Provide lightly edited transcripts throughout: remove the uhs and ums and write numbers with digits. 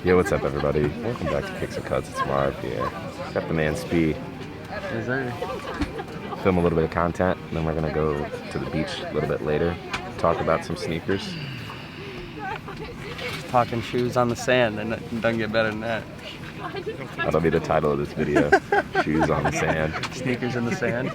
Yo, what's up, everybody? Welcome back to Kicks and Cuts. It's Marv here. Got the man Speed. Yes, sir. Film a little bit of content, and then we're gonna go to the beach a little bit later. Talk about some sneakers. Talking shoes on the sand, and it doesn't get better than that. That'll be the title of this video. Shoes on the sand. Sneakers in the sand.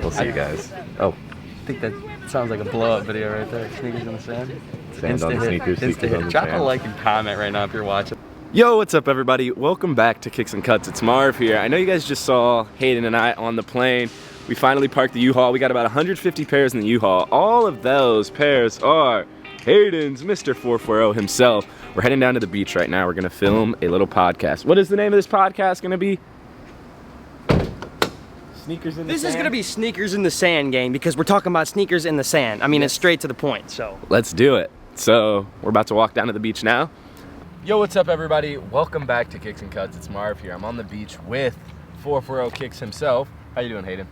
We'll see you guys. Oh, I think that sounds like a blow-up video right there. Sneakers in the sand. sand on the sneakers. Sneakers on the Drop sand. a like and comment right now if you're watching. Yo, what's up, everybody? Welcome back to Kicks and Cuts. It's Marv here. I know you guys just saw Hayden and I on the plane. We finally parked the U-Haul. We got about 150 pairs in the U-Haul. All of those pairs are Hayden's, Mr. 440 himself. We're heading down to the beach right now. We're gonna film a little podcast. What is the name of this podcast gonna be? Sneakers in the This sand? is gonna be sneakers in the sand, gang, because we're talking about sneakers in the sand. I mean, it's straight to the point. So Let's do it. So we're about to walk down to the beach now. Yo, what's up, everybody? Welcome back to Kicks and Cuts. It's Marv here. I'm on the beach with 440 Kicks himself. How you doing, Hayden?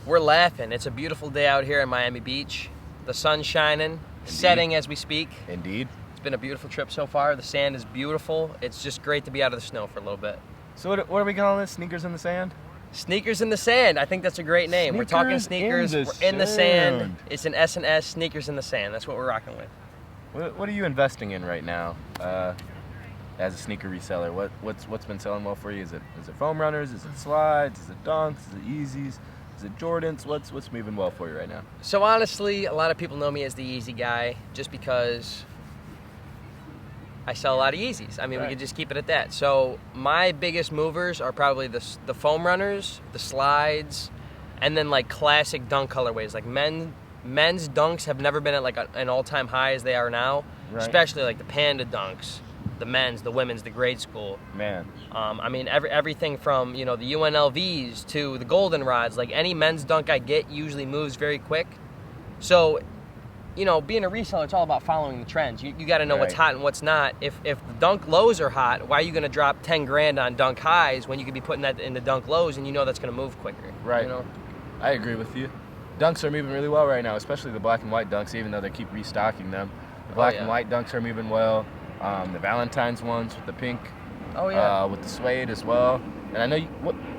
we're laughing. It's a beautiful day out here in Miami Beach. The sun's shining, setting as we speak. Indeed. It's been a beautiful trip so far. The sand is beautiful. It's just great to be out of the snow for a little bit. So what are we calling this? Sneakers in the sand? Sneakers in the sand. I think that's a great name. We're talking Sneakers sneakers. in the We're in the sand. sand. It's an S&S, sneakers in the sand. That's what we're rocking with. What are you investing in right now as a sneaker reseller? What's been selling well for you? Is it foam runners? Is it slides? Is it dunks? Is it Yeezys? Is it Jordans? What's moving well for you right now? So honestly, a lot of people know me as the Yeezy guy just because I sell a lot of Yeezys. I mean, Right. we could just keep it at that. So my biggest movers are probably the foam runners, the slides, and then like classic dunk colorways. Like men's dunks have never been at like an all-time high as they are now, Right. especially like the Panda dunks, the men's, the women's, the grade school. Man, I mean, everything from, you know, the UNLVs to the goldenrods. Like any men's dunk I get usually moves very quick. So, you know, being a reseller, it's all about following the trends. You got to know what's Right. hot and what's not. If the dunk lows are hot, why are you going to drop 10 grand on dunk highs when you could be putting that in the dunk lows and you know that's going to move quicker? Right. You know? I agree with you. Dunks are moving really well right now, especially the black and white dunks, even though they keep restocking them. The black yeah. and white dunks are moving well. The Valentine's ones with the pink, Oh, yeah. with the suede as well. And I know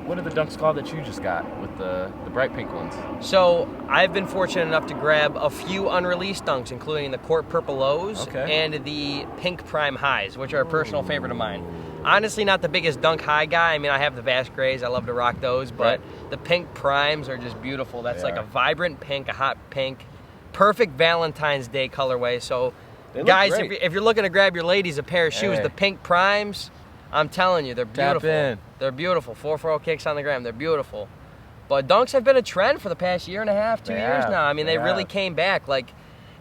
what are the dunks called that you just got with the bright pink ones? So I've been fortunate enough to grab a few unreleased dunks, including the Court Purple Lows Okay. and the Pink Prime Highs, which are a personal favorite of mine. Honestly, not the biggest dunk high guy. I mean, I have the Vast Grays. I love to rock those. But Right. the Pink Primes are just beautiful. That's They like are. a vibrant pink, a hot pink. Perfect Valentine's Day colorway. So, They look guys, great. if you're looking to grab your ladies a pair of shoes, Hey. the Pink Primes, I'm telling you, they're Tap beautiful. in. They're beautiful. 440 Kicks on the gram. They're beautiful. But dunks have been a trend for the past year and a half, 2 They years have. now. I mean, They they really have. came back.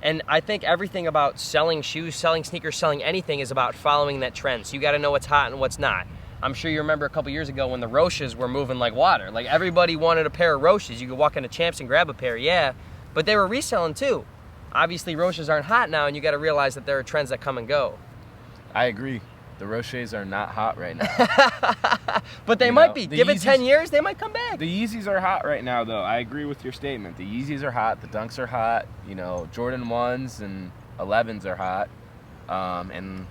And I think everything about selling shoes, selling sneakers, selling anything is about following that trend. So you got to know what's hot and what's not. I'm sure you remember a couple years ago when the Roches were moving like water. Like everybody wanted a pair of Roches. You could walk into Champs and grab a pair, yeah. But they were reselling too. Obviously, Roches aren't hot now, and you got to realize that there are trends that come and go. I agree. The Roches are not hot right now. But they You might know, be. the Give it 10 Yeezys- years, they might come back. The Yeezys are hot right now, though. I agree with your statement. The Yeezys are hot. The Dunks are hot. You know, Jordan 1s and 11s are hot. And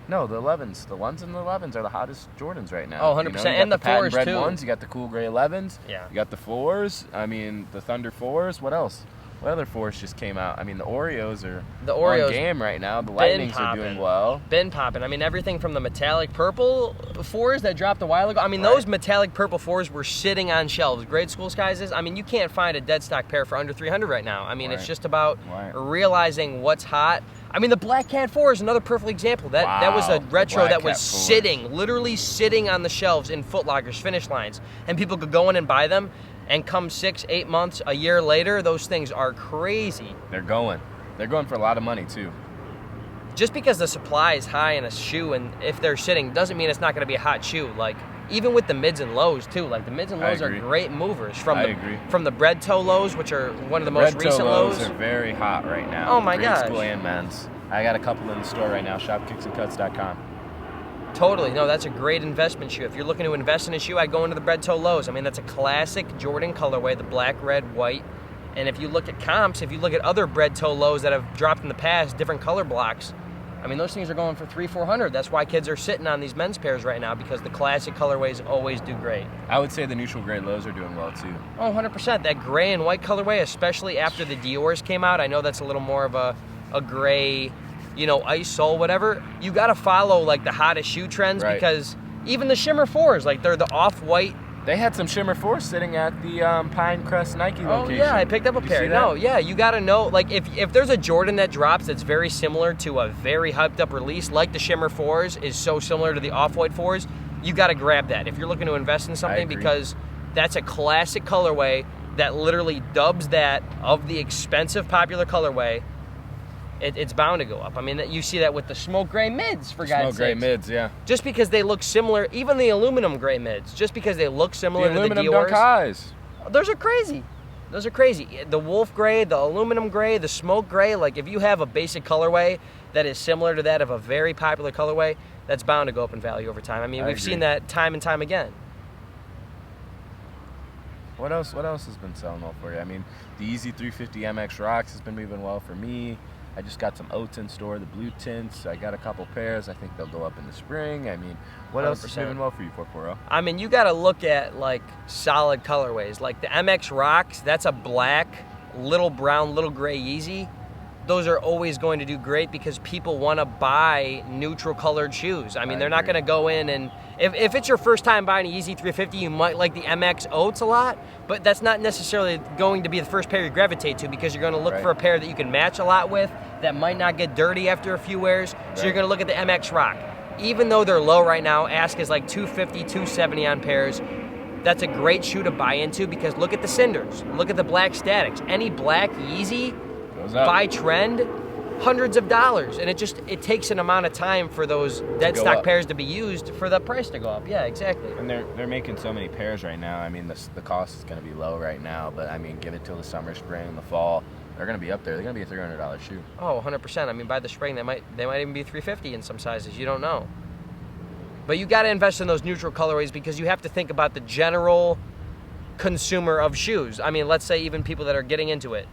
no, the 11s. The 1s and the 11s are the hottest Jordans right now. Oh, You 100%. know, you got And the patent 4s, bread too. ones. You got the cool gray 11s. Yeah. You got the 4s. I mean, the Thunder 4s. What else? What other 4s just came out? I mean, the Oreos are The Oreos on game right now. The Lightnings are doing popping. well. Been popping. I mean, everything from the metallic purple 4s that dropped a while ago. I mean, Right. those metallic purple 4s were sitting on shelves. Grade school sizes. I mean, you can't find a dead stock pair for under 300 right now. I mean, it's Right. just about Right. realizing what's hot. I mean, the Black Cat 4 is another perfect example. That was a Wow, the retro Black that was Cat 4s. sitting, literally sitting on the shelves in Foot Lockers, finish lines, and people could go in and buy them. And come 6, 8 months, a year later, those things are crazy. They're going. They're going for a lot of money, too. Just because the supply is high in a shoe and if they're sitting doesn't mean it's not going to be a hot shoe. Like even with the mids and lows too. Like the mids and I lows are agree. great movers I agree. from the bread toe lows, which are one of the most Red toe recent lows. are very hot right now. Oh my Grade gosh. school and men's. I got a couple in the store right now. Shopkicksandcuts.com. Totally. No, that's a great investment shoe. If you're looking to invest in a shoe, I'd go into the bread toe lows. I mean, that's a classic Jordan colorway, the black, red, white. And if you look at comps, if you look at other bread toe lows that have dropped in the past, different color blocks, I mean, those things are going for $300-$400. That's why kids are sitting on these men's pairs right now, because the classic colorways always do great. I would say the neutral gray lows are doing well too. Oh, 100%. That gray and white colorway, especially after the Dior's came out. I know that's a little more of a gray, ice sole, whatever. You got to follow like the hottest shoe trends, right. Because even the Shimmer 4s, like they're the off-white. They had some Shimmer 4s sitting at the Pinecrest Nike location. Oh, yeah, I picked up a Did pair. You see that? No, yeah, you got to know, like, if there's a Jordan that drops that's very similar to a very hyped-up release, like the Shimmer 4s is so similar to the Off-White 4s, you got to grab that if you're looking to invest in something, because that's a classic colorway that literally dubs that of the expensive popular colorway. It's bound to go up. I mean, you see that with the smoke gray mids, for God's sake. Smoke gray mids, yeah. Just because they look similar, even the aluminum gray mids, just because they look similar to the aluminum Dior's. Dunk highs. Those are crazy. Those are crazy. The wolf gray, the aluminum gray, the smoke gray, like if you have a basic colorway that is similar to that of a very popular colorway, that's bound to go up in value over time. I mean, we've seen that time and time again. What else has been selling well for you? I mean, the Easy 350 MX Rocks has been moving well for me. I just got some oats in store, the blue tints. I got a couple pairs. I think they'll go up in the spring. I mean, what 100%. else is moving well for you, 440? I mean, you got to look at like solid colorways. Like the MX Rocks, that's a black, little brown, little gray Yeezy. Those are always going to do great because people want to buy neutral colored shoes. I mean, they're not going to go in and if it's your first time buying a Yeezy 350, you might like the MX Oats a lot, but that's not necessarily going to be the first pair you gravitate to, because you're going to look for a pair that you can match a lot with, that might not get dirty after a few wears. So you're going to look at the MX Rock. Even though they're low right now, ask is like $250, $270 on pairs. That's a great shoe to buy into, because look at the Cinders, look at the Black Statics. Any black Yeezy by trend, hundreds of dollars, and it takes an amount of time for those dead stock pairs to be used for the price to go up. Yeah, exactly. And they're making so many pairs right now. I mean, the cost is going to be low right now, but I mean, give it till the summer, spring, the fall. They're going to be up there. They're going to be a $300 shoe. Oh, 100%. I mean, by the spring, they might even be $350 in some sizes. You don't know. But you got to invest in those neutral colorways, because you have to think about the general consumer of shoes. I mean, let's say even people that are getting into it.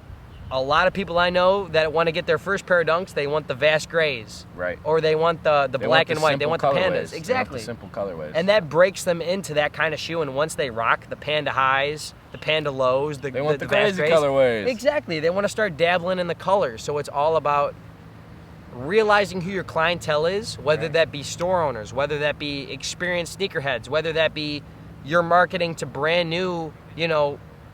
A lot of people I know that want to get their first pair of Dunks, they want the Vast Grays. Right. Or they want the black and white. They want the Pandas. Exactly. The simple colorways. And that breaks them into that kind of shoe, and once they rock the Panda Highs, the Panda Lows, they want the Vast crazy Grays, colorways. Exactly. They want to start dabbling in the colors. So it's all about realizing who your clientele is, whether that be store owners, whether that be experienced sneakerheads, whether that be you're marketing to brand new,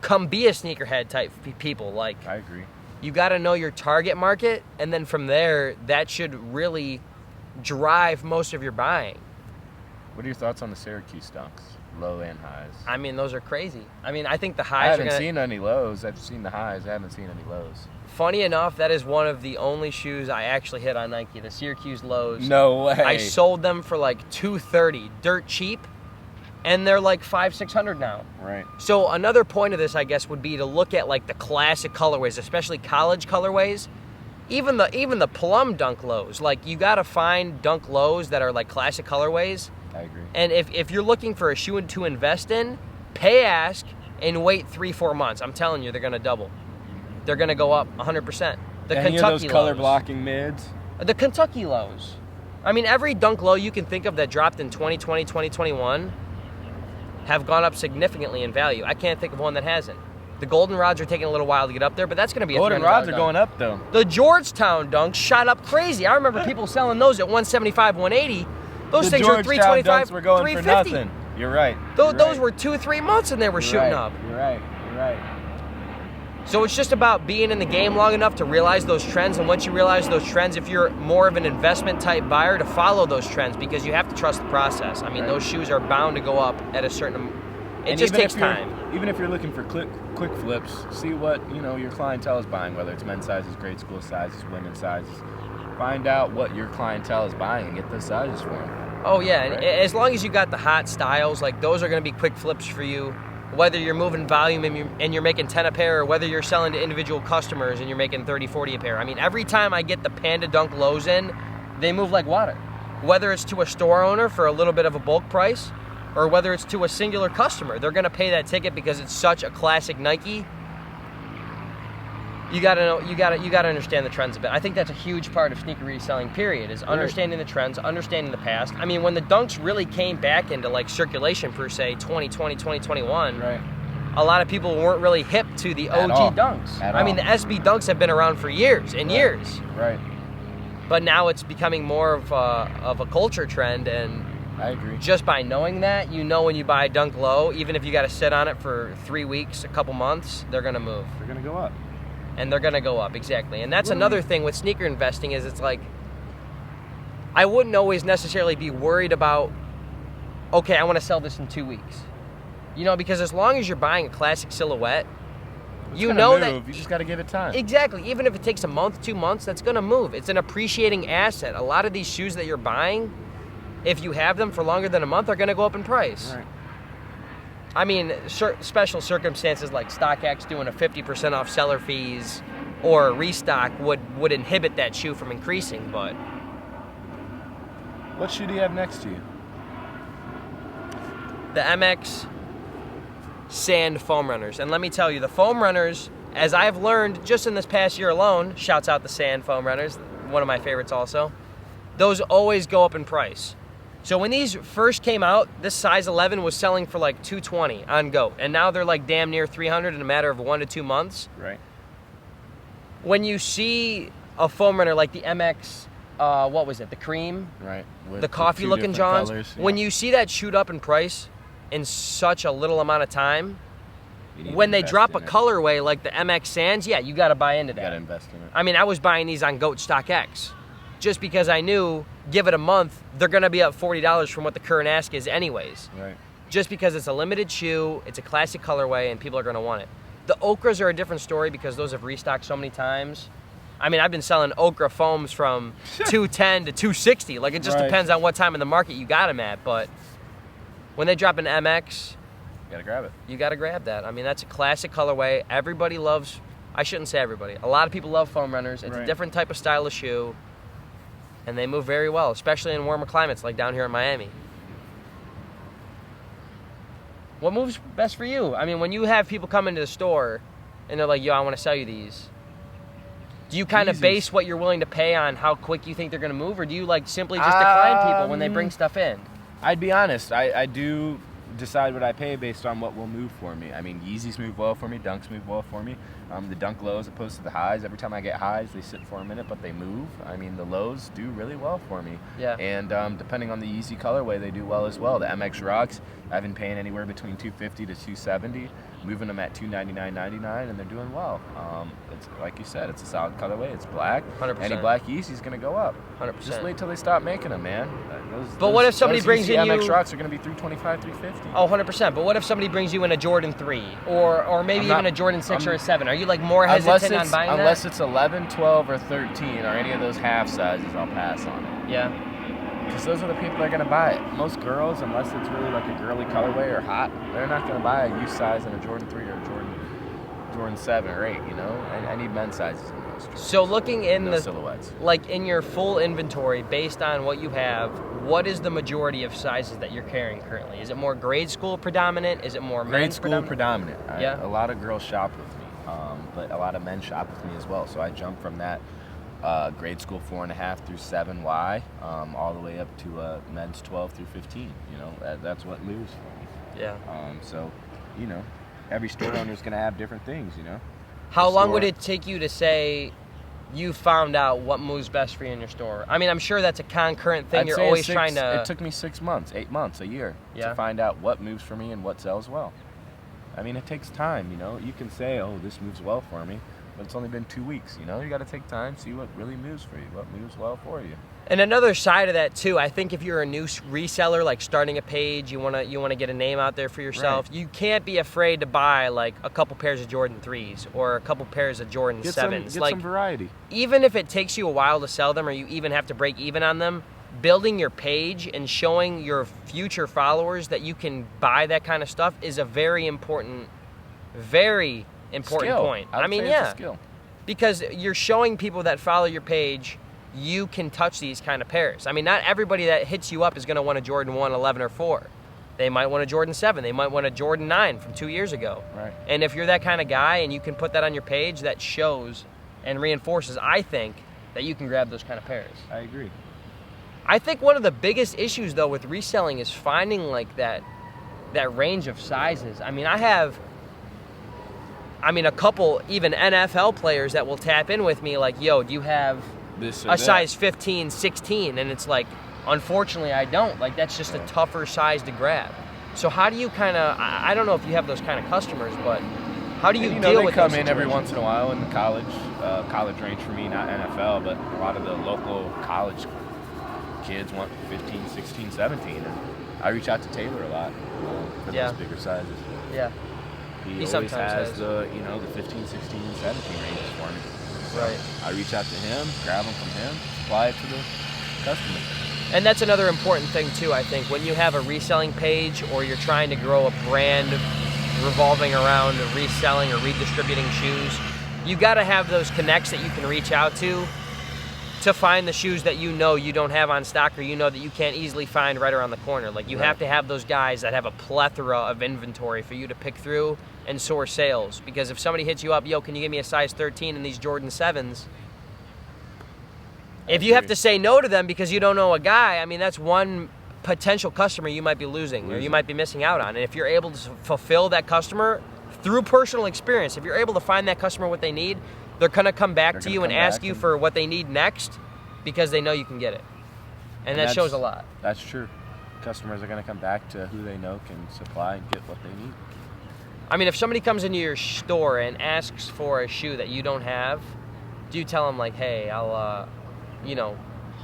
come be a sneakerhead type people. Like, I agree. You got to know your target market, and then from there, that should really drive most of your buying. What are your thoughts on the Syracuse Dunks, low and highs? I mean, those are crazy. I mean, I think the I highs haven't seen any lows. I've seen the highs. I haven't seen any lows. Funny enough, that is one of the only shoes I actually hit on Nike, the Syracuse lows. No way. I sold them for like $230, dirt cheap. And they're like $500-$600 now. Right. So another point of this, I guess, would be to look at like the classic colorways, especially college colorways. Even the plum Dunk lows. Like, you got to find Dunk lows that are like classic colorways. I agree. And if you're looking for a shoe to invest in, pay ask and wait 3-4 months. I'm telling you, they're going to double. They're going to go up 100%. The Any Kentucky of those color lows. blocking mids? The Kentucky lows. I mean, every Dunk low you can think of that dropped in 2020, 2021 have gone up significantly in value. I can't think of one that hasn't. The Golden Rods are taking a little while to get up there, but that's going to be a Golden Rods are going up, though. The Georgetown Dunks shot up crazy. I remember people selling those at $175, $180. Those things were $325, Dunks were going $350. for nothing. You're right. Those were 2-3 months and they were shooting up. You're right. You're right. So it's just about being in the game long enough to realize those trends, and once you realize those trends, if you're more of an investment type buyer, to follow those trends, because you have to trust the process. I mean, those shoes are bound to go up at a certain. It just takes time. Even if you're looking for quick flips, see what your clientele is buying, whether it's men's sizes, grade school sizes, women's sizes. Find out what your clientele is buying and get those sizes for them. Oh yeah, and as long as you got the hot styles, like those are going to be quick flips for you. Whether you're moving volume and you're making 10 a pair, or whether you're selling to individual customers and you're making 30, 40 a pair. I mean, every time I get the Panda Dunk lows in, they move like water. Whether it's to a store owner for a little bit of a bulk price, or whether it's to a singular customer, they're going to pay that ticket because it's such a classic Nike. You gotta know. You gotta understand the trends a bit. I think that's a huge part of sneaker reselling. Period. Is understanding the trends, understanding the past. I mean, when the Dunks really came back into like circulation per se, 2020, 2021. Right. A lot of people weren't really hip to the OG Dunks. I mean, the SB Dunks have been around for years and years. Right. But now it's becoming more of a culture trend, and I agree. just by knowing that, you know when you buy a Dunk Low, even if you got to sit on it for 3 weeks, a couple months, they're gonna move. They're gonna go up. And they're gonna go up, exactly. And that's another thing with sneaker investing is it's like, I wouldn't always necessarily be worried about, okay, I want to sell this in 2 weeks. You know, because as long as you're buying a classic silhouette, you know that you just got to give it time. Exactly. Even if it takes a month, 2 months, that's going to move. It's an appreciating asset. A lot of these shoes that you're buying, if you have them for longer than a month, are going to go up in price. Right. I mean, special circumstances like StockX doing a 50% off seller fees or restock would inhibit that shoe from increasing, but... What shoe do you have next to you? The MX Sand Foam Runners. And let me tell you, the Foam Runners, as I've learned just in this past year alone, shouts out the Sand Foam Runners, one of my favorites also, those always go up in price. So when these first came out, this size 11 was selling for like $220 on GOAT, and now they're like damn near $300 in a matter of 1 to 2 months. Right. When you see a foam runner like the MX, what was it, the cream? Right. The coffee looking Johns. Colors, yeah. When you see that shoot up in price in such a little amount of time, when they drop a colorway like the MX Sands, yeah, you got to buy into that. You got to invest in it. I mean, I was buying these on GOAT StockX just because I knew, give it a month, they're going to be up $40 from what the current ask is anyways. Right. Just because it's a limited shoe, it's a classic colorway, and people are going to want it. The Okras are a different story because those have restocked so many times. I mean, I've been selling Okra foams from $210 to $260. Like, it just depends on what time in the market you got them at. But when they drop an MX, You got to grab it. you got to grab that. I mean, that's a classic colorway. Everybody loves, I shouldn't say everybody, a lot of people love foam runners. It's a different type of style of shoe, and they move very well, especially in warmer climates like down here in Miami. What moves best for you? I mean, when you have people come into the store and they're like, yo, I want to sell you these, do you kind of base what you're willing to pay on how quick you think they're going to move, or do you like simply just decline people when they bring stuff in? I'd be honest. I do decide what I pay based on what will move for me. I mean, Yeezys move well for me. Dunks move well for me. The Dunk Lows opposed to the highs. Every time I get highs, they sit for a minute, but they move. I mean, the lows do really well for me. Yeah. And depending on the Yeezy colorway, they do well as well. The MX Rocks, I've been paying anywhere between $250 to $270, moving them at $299.99, and they're doing well. It's like you said, it's a solid colorway. It's black. 100%. Any black Yeezy's gonna go up. 100%. Just wait till they stop making them, man. But what if somebody brings in MX you... Rocks are gonna be $325, $350. Oh, 100%. But what if somebody brings you in a Jordan 3 or maybe even a Jordan 6 or a 7? Are you like more hesitant on buying that? Unless it's 11, 12, or 13, or any of those half sizes, I'll pass on it. Yeah. Because those are the people that are going to buy it. Most girls, unless it's really like a girly colorway or hot, they're not going to buy a youth size in a Jordan 3 or a Jordan 7 or 8, you know? I need men's sizes in those. So looking in the silhouettes, like in your full inventory, based on what you have, what is the majority of sizes that you're carrying currently? Is it more grade school predominant? Is it more men's predominant? Yeah. A lot of girls shop with me, but a lot of men shop with me as well. So I jump from that grade school 4.5 through 7Y, all the way up to men's 12 through 15. You know, that's what moves for me. Yeah. So, you know, every store owner is going to have different things. You know. How long would it take you to say you found out what moves best for you in your store? I mean, I'm sure that's a concurrent thing. You're always trying to... It took me 6 months, 8 months, a year to find out what moves for me and what sells well. I mean, it takes time, you know. You can say, oh, this moves well for me, but it's only been 2 weeks, you know. You got to take time, see what really moves for you, what moves well for you. And another side of that too, I think if you're a new reseller, like starting a page, you wanna get a name out there for yourself. Right. You can't be afraid to buy like a couple pairs of Jordan 3s or a couple pairs of Jordan 7s. Get some variety. Even if it takes you a while to sell them, or you even have to break even on them, building your page and showing your future followers that you can buy that kind of stuff is a very important point. I mean, yeah, it's a skill. Because you're showing people that follow your page you can touch these kind of pairs. I mean, not everybody that hits you up is going to want a Jordan 1, 11, or 4. They might want a Jordan 7. They might want a Jordan 9 from 2 years ago. Right. And if you're that kind of guy and you can put that on your page, that shows and reinforces, I think, that you can grab those kind of pairs. I agree. I think one of the biggest issues, though, with reselling is finding, like, that range of sizes. I mean, I have a couple even NFL players that will tap in with me like, yo, do you have This a size 15, 16? And it's like, unfortunately, I don't. Like, that's just a tougher size to grab. So how do you kind of, I don't know if you have those kind of customers, but how do you deal with those They come in every situations? once in a while in the college range for me, not NFL, but a lot of the local college kids want 15, 16, 17. And I reach out to Taylor a lot for Yeah. those bigger sizes. Yeah, He He always sometimes has has. the 15, 16, 17 ranges for me. So right. I reach out to him, grab them from him, supply it to the customer. And that's another important thing, too, I think. When you have a reselling page or you're trying to grow a brand revolving around reselling or redistributing shoes, you got to have those connects that you can reach out to find the shoes that you know you don't have on stock or you know that you can't easily find right around the corner. Like, you Right. have to have those guys that have a plethora of inventory for you to pick through and source sales. Because if somebody hits you up, yo, can you give me a size 13 in these Jordan 7s? If you have to say no to them because you don't know a guy, I mean, that's one potential customer you might be losing or you might be missing out on. And if you're able to fulfill that customer through personal experience, if you're able to find that customer what they need, they're going to come back to you and ask you for what they need next because they know you can get it. And that shows a lot. That's true. Customers are going to come back to who they know can supply and get what they need. I mean, if somebody comes into your store and asks for a shoe that you don't have, do you tell them, like, hey, I'll,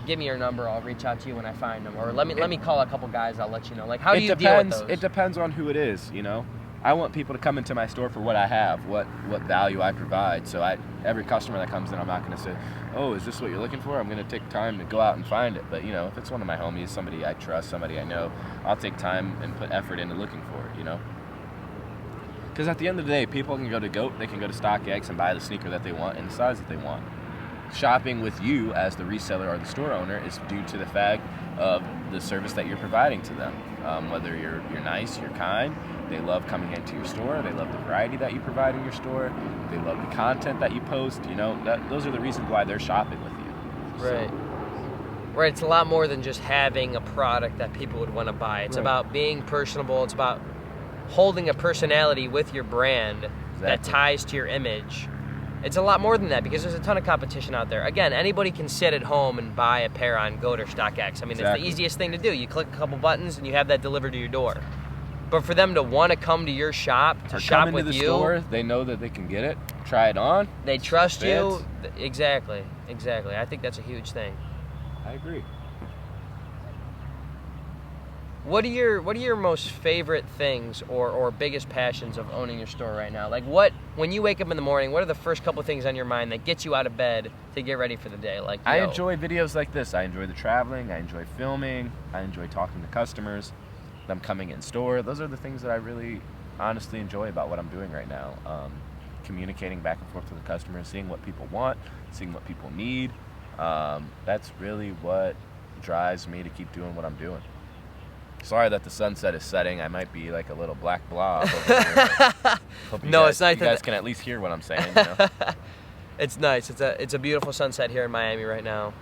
give me your number, I'll reach out to you when I find them, or let me call a couple guys, I'll let you know. Like, how do you deal with those? It depends on who it is, you know. I want people to come into my store for what I have, what value I provide. So every customer that comes in, I'm not going to say, oh, is this what you're looking for? I'm going to take time to go out and find it. But, you know, if it's one of my homies, somebody I trust, somebody I know, I'll take time and put effort into looking for it, you know. Because at the end of the day, people can go to GOAT, they can go to StockX and buy the sneaker that they want in the size that they want. Shopping with you as the reseller or the store owner is due to the fact of the service that you're providing to them. Whether you're nice, you're kind, they love coming into your store, they love the variety that you provide in your store, they love the content that you post, you know, those are the reasons why they're shopping with you. Right. Right, it's a lot more than just having a product that people would want to buy. It's about being personable, it's about holding a personality with your brand that ties to your image. It's a lot more than that because there's a ton of competition out there. Again, anybody can sit at home and buy a pair on GOAT or StockX. I mean, it's the easiest thing to do. You click a couple buttons and you have that delivered to your door. But for them to want to come to your shop, to shop with you, store, they know that they can get it, try it on. They trust you. Exactly. I think that's a huge thing. I agree. What are your most favorite things or biggest passions of owning your store right now? Like, when you wake up in the morning, what are the first couple things on your mind that gets you out of bed to get ready for the day? Like, I enjoy videos like this. I enjoy the traveling. I enjoy filming. I enjoy talking to customers. Them coming in store. Those are the things that I really honestly enjoy about what I'm doing right now. Communicating back and forth with the customers, seeing what people want, seeing what people need. That's really what drives me to keep doing what I'm doing. Sorry that the sunset is setting. I might be like a little black blob over here. Hope you it's nice. You guys can at least hear what I'm saying. You know? It's nice. It's a beautiful sunset here in Miami right now.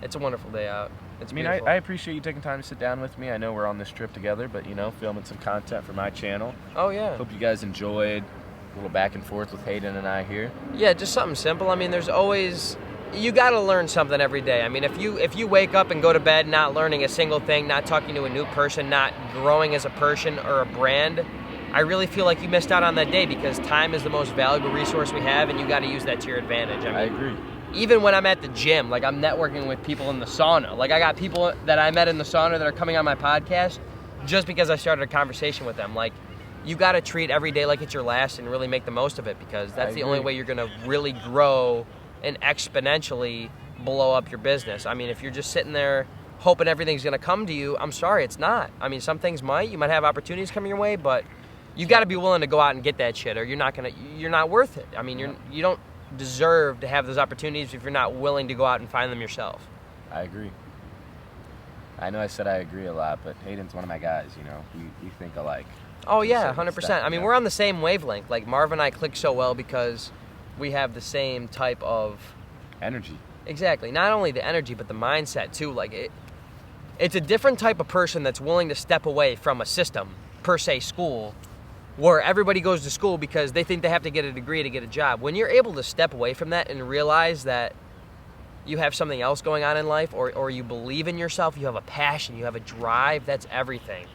It's a wonderful day out. It's beautiful. I appreciate you taking time to sit down with me. I know we're on this trip together, but, you know, filming some content for my channel. Oh, yeah. Hope you guys enjoyed a little back and forth with Hayden and I here. Yeah, just something simple. I mean, there's always... You got to learn something every day. I mean, if you wake up and go to bed not learning a single thing, not talking to a new person, not growing as a person or a brand, I really feel like you missed out on that day because time is the most valuable resource we have, and you got to use that to your advantage. I agree. Even when I'm at the gym, like I'm networking with people in the sauna. Like I got people that I met in the sauna that are coming on my podcast just because I started a conversation with them. Like, you got to treat every day like it's your last and really make the most of it because that's the only way you're going to really grow and exponentially blow up your business. I mean, if you're just sitting there hoping everything's going to come to you, I'm sorry, it's not. I mean, some things might. You might have opportunities coming your way, but you got to be willing to go out and get that shit or you're not worth it. I mean, you don't deserve to have those opportunities if you're not willing to go out and find them yourself. I agree. I know I said I agree a lot, but Hayden's one of my guys, you know. We think alike. Oh, yeah, certain 100%. extent, I mean, you know? we're on the same wavelength. Like, Marv and I click so well because we have the same type of... Energy. Exactly. Not only the energy, but the mindset, too. Like, it's a different type of person that's willing to step away from a system, per se school, where everybody goes to school because they think they have to get a degree to get a job. When you're able to step away from that and realize that you have something else going on in life, or you believe in yourself, you have a passion, you have a drive, that's everything.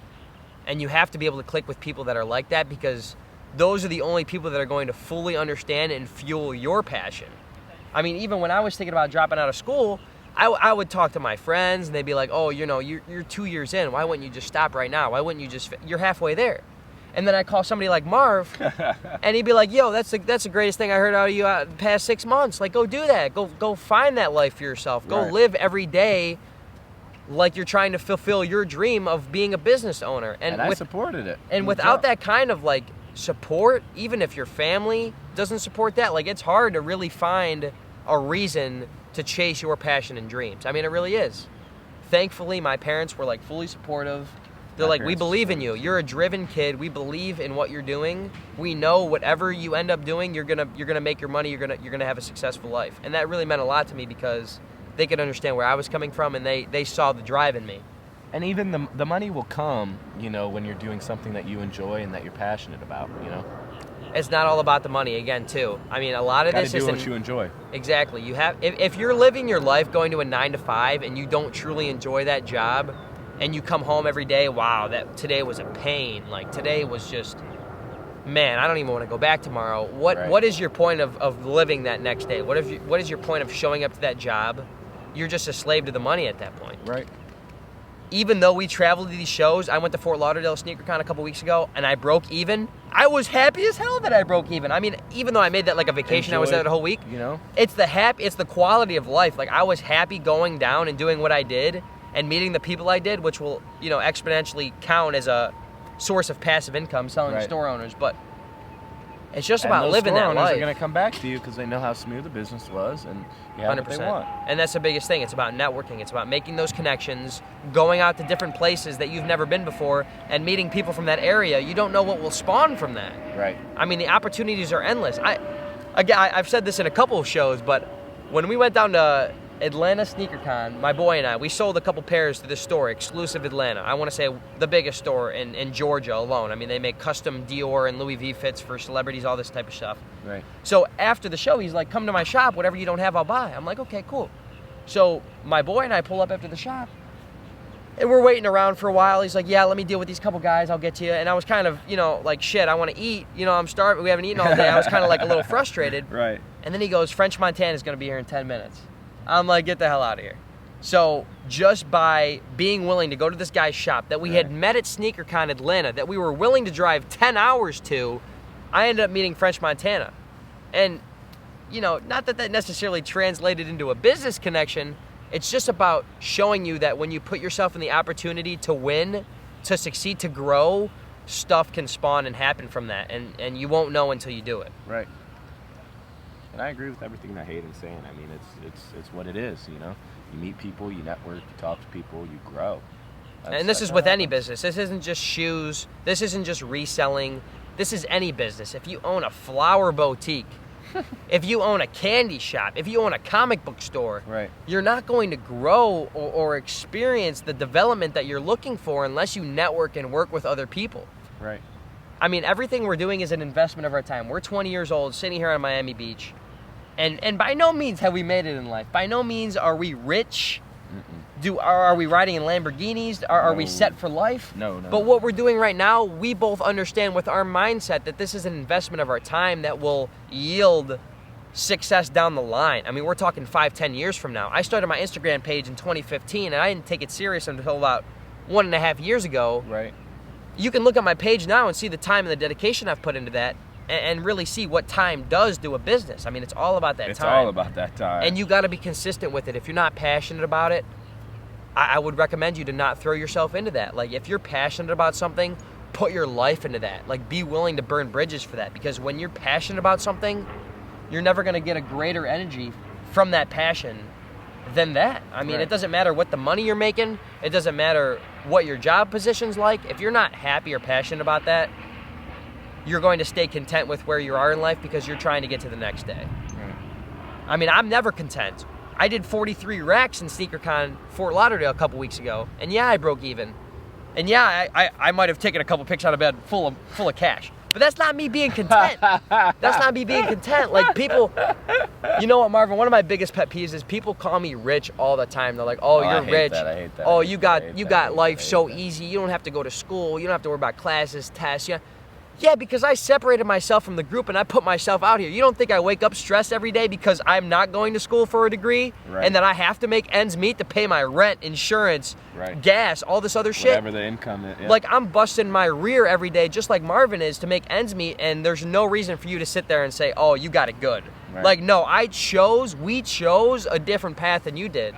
And you have to be able to click with people that are like that, because those are the only people that are going to fully understand and fuel your passion. I mean, even when I was thinking about dropping out of school, I would talk to my friends, and they'd be like, oh, you know, you're 2 years in. Why wouldn't you just stop right now? Why wouldn't you just, you're halfway there. And then I call somebody like Marv, and he'd be like, yo, that's the greatest thing I heard out of you the past 6 months. Like, go do that. Go find that life for yourself. Go live every day like you're trying to fulfill your dream of being a business owner. And I supported it. And without that kind of, like, support, even if your family doesn't support that, like, it's hard to really find a reason to chase your passion and dreams. I mean, it really is. Thankfully, my parents were, like, fully supportive. They're like, we believe in you. You're a driven kid. We believe in what you're doing. We know whatever you end up doing, you're gonna make your money. You're gonna have a successful life. And that really meant a lot to me, because they could understand where I was coming from, and they saw the drive in me. And even the money will come, you know, when you're doing something that you enjoy and that you're passionate about, you know. It's not all about the money, again, too. I mean, a lot of this is is what you enjoy. Exactly. You have if you're living your life going to a 9 to 5 and you don't truly enjoy that job, and you come home every day, wow, that today was a pain. Like, today was just, man, I don't even want to go back tomorrow. What is your point of living that next day? What is your point of showing up to that job? You're just a slave to the money at that point. Right. Even though we traveled to these shows, I went to Fort Lauderdale SneakerCon a couple weeks ago, and I broke even. I was happy as hell that I broke even. I mean, even though I made that like a vacation, I was there the whole week. You know, it's the quality of life. Like, I was happy going down and doing what I did and meeting the people I did, which will, you know, exponentially count as a source of passive income, selling to store owners. But it's just about living that life. Those store owners are going to come back to you because they know how smooth the business was, and you have 100%. What they want. And that's the biggest thing. It's about networking. It's about making those connections, going out to different places that you've never been before, and meeting people from that area. You don't know what will spawn from that. Right. I mean, the opportunities are endless. I've said this in a couple of shows, but when we went down to Atlanta SneakerCon, my boy and I, we sold a couple pairs to this store, Exclusive Atlanta. I want to say the biggest store in Georgia alone. I mean, they make custom Dior and Louis V fits for celebrities, all this type of stuff. Right. So after the show, he's like, come to my shop, whatever you don't have, I'll buy. I'm like, okay, cool. So my boy and I pull up after the shop, and we're waiting around for a while. He's like, yeah, let me deal with these couple guys, I'll get to you. And I was kind of, you know, like, shit, I want to eat. You know, I'm starving, we haven't eaten all day. I was kind of like a little frustrated. Right. And then he goes, French Montana's going to be here in 10 minutes. I'm like, get the hell out of here. So just by being willing to go to this guy's shop that we had met at SneakerCon Atlanta, that we were willing to drive 10 hours to, I ended up meeting French Montana. And, you know, not that necessarily translated into a business connection. It's just about showing you that when you put yourself in the opportunity to win, to succeed, to grow, stuff can spawn and happen from that. And you won't know until you do it. Right. And I agree with everything that Hayden's saying. I mean, it's what it is, you know. You meet people, you network, you talk to people, you grow. And this is with any business. This isn't just shoes. This isn't just reselling. This is any business. If you own a flower boutique, if you own a candy shop, if you own a comic book store, you're not going to grow or experience the development that you're looking for unless you network and work with other people. Right. I mean, everything we're doing is an investment of our time. We're 20 years old, sitting here on Miami Beach. And by no means have we made it in life. By no means are we rich. Are we riding in Lamborghinis? Are we set for life? No. But what we're doing right now, we both understand with our mindset that this is an investment of our time that will yield success down the line. I mean, we're talking 5-10 years from now. I started my Instagram page in 2015, and I didn't take it serious until about 1.5 years ago. Right. You can look at my page now and see the time and the dedication I've put into that, and really see what time does to a business. I mean, it's all about that time. It's all about that time. And you got to be consistent with it. If you're not passionate about it, I would recommend you to not throw yourself into that. Like, if you're passionate about something, put your life into that. Like, be willing to burn bridges for that. Because when you're passionate about something, you're never going to get a greater energy from that passion than that. I mean, Right. it doesn't matter what the money you're making. It doesn't matter what your job position's like. If you're not happy or passionate about that, you're going to stay content with where you are in life because you're trying to get to the next day. Right. I mean, I'm never content. I did 43 racks in SneakerCon Fort Lauderdale a couple weeks ago, and yeah, I broke even. And yeah, I might have taken a couple pics out of bed full of cash. But that's not me being content. That's not me being content. Like, people, you know what, Marvin? One of my biggest pet peeves is people call me rich all the time. They're like, "Oh, I you're hate rich. that, I hate that, Oh, I you hate that, I got hate you that, I got hate life that, I so hate that. easy. You don't have to go to school. You don't have to worry about classes, tests." Yeah, because I separated myself from the group and I put myself out here. You don't think I wake up stressed every day because I'm not going to school for a degree Right. and that I have to make ends meet to pay my rent, insurance, Right. gas, all this other shit? Whatever the income is. Yeah. Like, I'm busting my rear every day just like Marvin is to make ends meet, and there's no reason for you to sit there and say, "Oh, you got it good." Right. Like, no, we chose a different path than you did.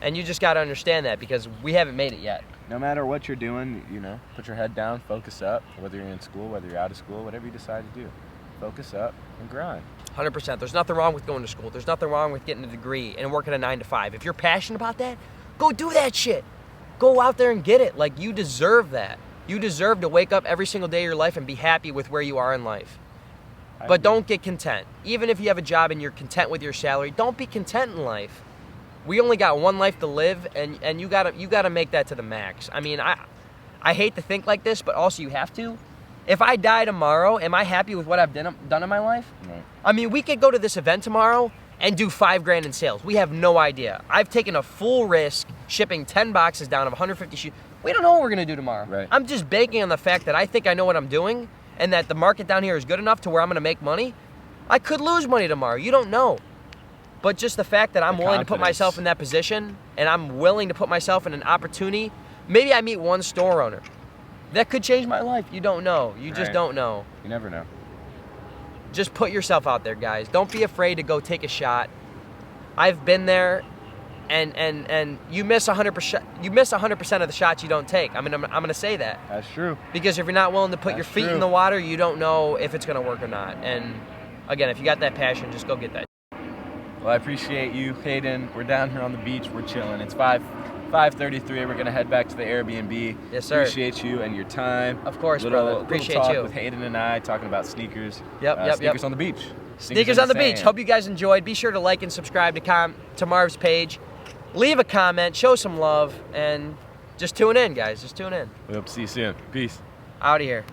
And you just got to understand that because we haven't made it yet. No matter what you're doing, you know, put your head down, focus up, whether you're in school, whether you're out of school, whatever you decide to do. Focus up and grind. 100%. There's nothing wrong with going to school. There's nothing wrong with getting a degree and working a 9 to 5. If you're passionate about that, go do that shit. Go out there and get it. Like, you deserve that. You deserve to wake up every single day of your life and be happy with where you are in life. I But agree. don't get content. Even if you have a job and you're content with your salary, don't be content in life. We only got one life to live, and you gotta make that to the max. I mean, I hate to think like this, but also you have to. If I die tomorrow, am I happy with what I've done in my life? Right. I mean, we could go to this event tomorrow and do $5,000 in sales. We have no idea. I've taken a full risk shipping 10 boxes down of 150 shoes. We don't know what we're gonna do tomorrow. Right. I'm just banking on the fact that I think I know what I'm doing and that the market down here is good enough to where I'm gonna make money. I could lose money tomorrow. You don't know. But just the fact that I'm The willing to put confidence. myself in that position and I'm willing to put myself in an opportunity, maybe I meet one store owner. That could change my life. You don't know. You just Right. don't know. You never know. Just put yourself out there, guys. Don't be afraid to go take a shot. I've been there, and you miss 100%. You miss 100% of the shots you don't take. I mean, I'm gonna say that That's true. because if you're not willing to put your That's feet true. in the water, you don't know if it's gonna work or not. And again, if you got that passion, just go get that. Well, I appreciate you, Hayden. We're down here on the beach. We're chilling. It's 5:33. We're gonna head back to the Airbnb. Yes, sir. Appreciate you and your time. Of course, little, brother. little Appreciate talk you. with Hayden and I talking about sneakers. Yep. Sneakers on the beach. Sneakers in on the beach. sand. Hope you guys enjoyed. Be sure to like and subscribe to Marv's page. Leave a comment, show some love, and just tune in, guys. Just tune in. We hope to see you soon. Peace. Out of here.